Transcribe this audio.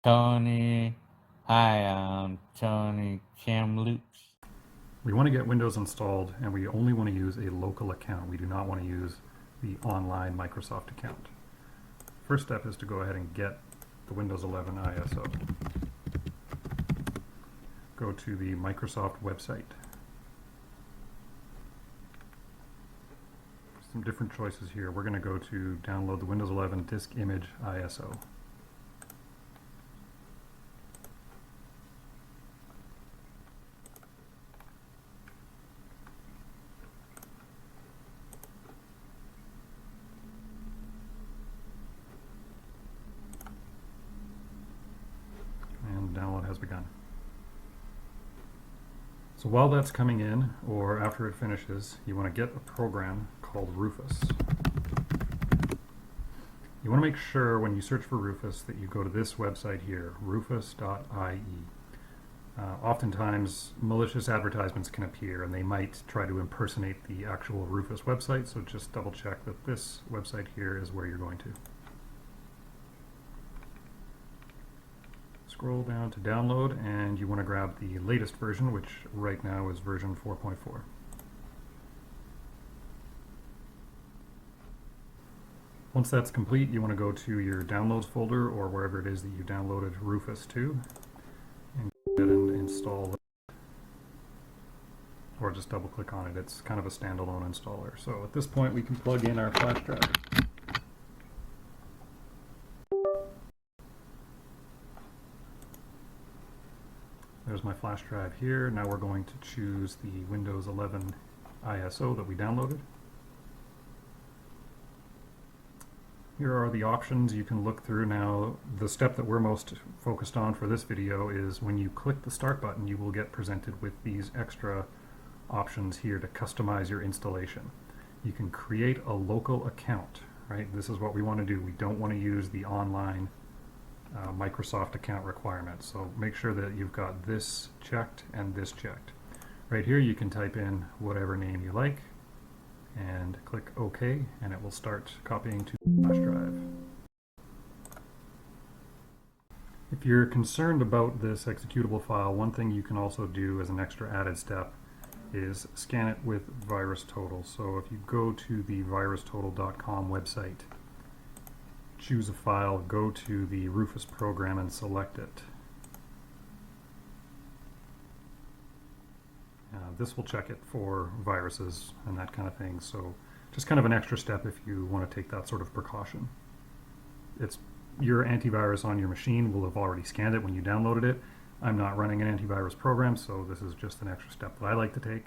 Tony. Hi, I'm Tony Kamloops. We want to get Windows installed, and we only want to use a local account. We do not want to use the online Microsoft account. First step is to go ahead and get the Windows 11 ISO. Go to the Microsoft website. Some different choices here. We're going to go to download the Windows 11 disk image ISO. And download has begun. So while that's coming in, or after it finishes, you want to get a program called Rufus. You want to make sure when you search for Rufus that you go to this website here, rufus.ie. Oftentimes malicious advertisements can appear and they might try to impersonate the actual Rufus website, so just double check that this website here is where you're going to. Scroll down to download, and you want to grab the latest version, which right now is version 4.4. Once that's complete, you want to go to your downloads folder or wherever it is that you downloaded Rufus to, and go ahead and install it, or just double click on it. It's kind of a standalone installer. So at this point we can plug in our flash drive. There's my flash drive here. Now we're going to choose the Windows 11 ISO that we downloaded. Here are the options you can look through. Now, the step that we're most focused on for this video is when you click the start button, you will get presented with these extra options here to customize your installation. You can create a local account, right? This is what we want to do. We don't want to use the online Microsoft account requirement. So make sure that you've got this checked and this checked. Right here you can type in whatever name you like and click OK, and it will start copying to the flash drive. If you're concerned about this executable file, one thing you can also do as an extra added step is scan it with VirusTotal. So if you go to the virustotal.com website, choose a file, go to the Rufus program and select it. This will check it for viruses and that kind of thing, so just kind of an extra step if you want to take that sort of precaution. Your antivirus on your machine will have already scanned it when you downloaded it. I'm not running an antivirus program, so this is just an extra step that I like to take.